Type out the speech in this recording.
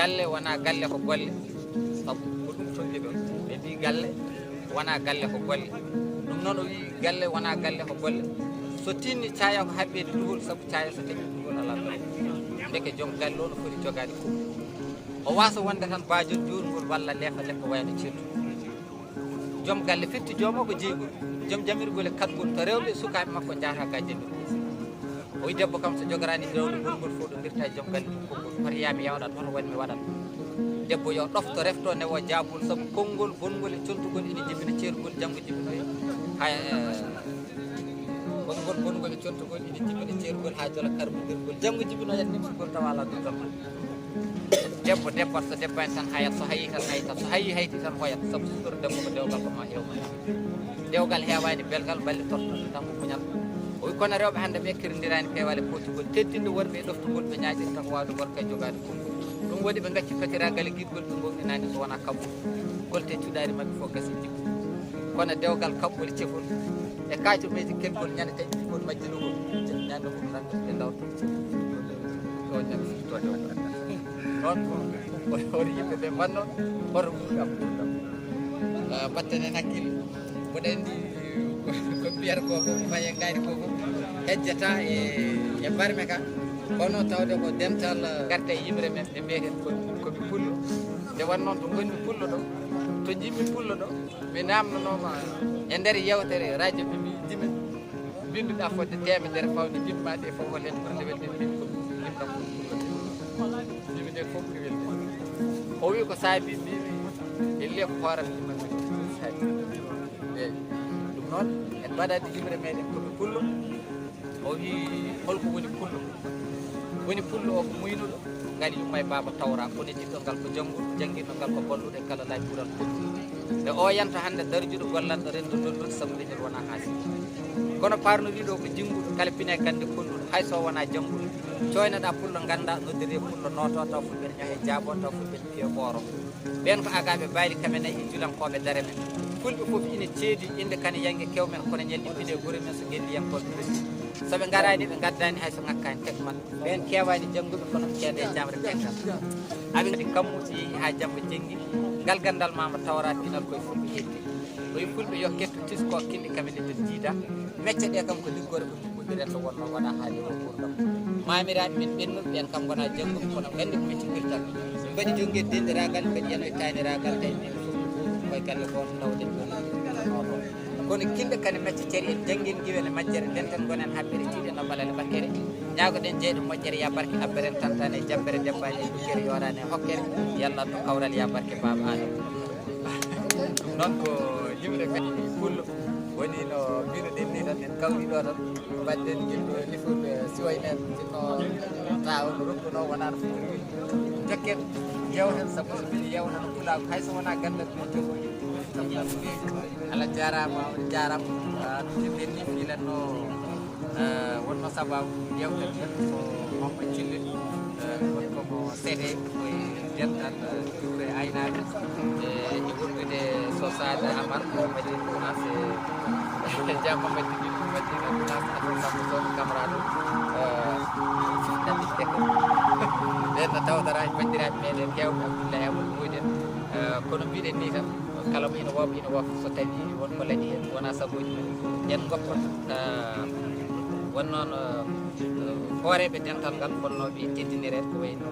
galle wona galle ko golle sabu ko ɗum tolli ɗon ɓe mbi galle wona galle ko golle ɗum noon o wi galle wona galle ko golle so tinni caya ko haɓɓede duhol sabu caya so tawi duhol ala ndeke joom galle o no foti jogade ko o wasa wonde tan bajol jurgol walla leefa lefa wayno cettu joom galle firti joomo ko jeygol joom jamirgol e katgol to rewɓe sukaɓe makko jahata ga jamirgol o wi debbo kam so jogorani rewde gongol fof ɗo dirta e joom galle konngol hoto yami yawɗat hoto wonmi waɗat debbo yo ɗofto refto newo jabol sabu konngol bongol e contugol ene jibina ceerugol janggo jibinoyo hay konngol bongol e contugol ene jibina ceerugol ha jola karbodirgol janggo jibinoyo nimsugol tawa ala ɗum tan debbo debbat so debbani tan hayat so hayi tan hayta so hayi hayti tan hoyat sabu sudor debbo ko dewgal ko ma hewma dewgal hewani belgal balle torto tan ko muñal o wi kono rewɓe hannde ɓe ekkirindirani pewale potugol teddinde worɓe e ɗoftugol ɓe ñaaƴiri tan wawde gorko e jogade konngol ɗum waɗi ɓe gacci totiragal e guiɗgol ɓe gonɗinani so wona kabɓol golte cuɗari mabɓe fof gasi jikku kono dewgal kaɓɓol cefol e kacirmeji kelgol ñande taƴi ɗigol majjinugol ñande fof ranga ɓe dawto o ñande to dewgal noon oto yimɓe ɓe mbannoon hoto ɓurɗam batten hen hakkille mboɗa andi ko mbiyata ko fof faye gayri ko fof hejjata e barme ka kono tawde ko dental garta e yimre men ɓe mbiyeten komi pullo nde won noon to gonmi pullo ɗo to jimmi pullo ɗo mi namdonoma e nder yewtere radio ɓe mbi jimin binduɗa fodde temedere fawde jimmaɗe e fof holen ɓurde welde min ko limɗam pullo jimi nde fof ɓuri welde o wi ko saabi mbimi elle ko hoorata jimmanmi saabi eyi ɗum noon en mbaɗade yimre meɗen komi pullo o wi holko woni pullo o ko muynuɗo ngal yumma e baba tawra konejiɗɗo ngal ko janngol janngirɗo ngal ko bolluɗo e kala laaji ɓural pullo nde o yanta hannde darjuɗo gollanɗo rendo dolluɗo sabu leñol wona haasi kono parnoriɗo ko jingguɗo kala pine gande kolluɗo hayso wona jangguɗo coynoɗa pullo ganda noddiri pullo noto taw fulɓe ne ñahe jaabo taw fulɓe ne piye ɓooro ɓen ko agaɓe mbayri kamen e julankoɓe dare men fulɓe fof ina ceedi inde kane yangue kewmen kono ñen ɗiɓɓide guure men so gelliyankoɓe ɓeɗi soɓe garani ɓe gaddani hayso ngakkani tek man ɓen kewani jangguɓe kono keede e jamre caggal aɓe kammusi yeehi ha jamma jenggi ngal gandal mama tawra pinal koye fulɓe heddi oyi fulɓe yo ketto tisko kindi kamen e nder jiida mecce ɗe kam ko liggore ko jiggoɗiren to wonno waɗa haali o ɓurdam mamiraɓe min ɓennuɓe ɓen kam gona jangguɓe kono gandi ko meccigirtan ɓe mbaɗi jonguede dendiragal mbaɗi yanoye taniragal tawi min fof koye galle goto tawden kono kinde kane mecce ceeri en jangguen guiwel e majjere nden tan gonen haɓɓere tiiɗen no ɓalale bakkere ñagoɗen jeyɗo moƴƴere ya barke abberen tantane e jabbere debbani e duggere yorani e hokkere yallah to kawral ya barke baba adama ɗum noon ko yimre kadi pullo woni no mbinoɗen ni tan en kawriɗo tan mbaɗɗen guilɗo lifuɓe siwoy men sinno taw no rokkuno wonano fof jokken yewten sabu so mbiɗa yewna no pulako hayso wona gandal men jogoyi Allah jarama on jarama no timɗen ni filanno wonno sababu yewtere men ko mamma cillel woni komo seede koye dental juure aynaɓe e wurdude sosade amar ko waɗi commencé jamma maddi ɗiɗi waɗi commencé aɗa sambo toon camarade ɗaɗi tek nden no tawdaraji bandiraɓe meɗen kewɓe Abdoulaye Amadou Mbodjen kono mbiɗen ni tan kala mo ina woofa so tawi wonko laaɗi hen wona sagoji men yen goppon won noon hooreɓe dental ngal fonnoɓe teddinirede ko wayno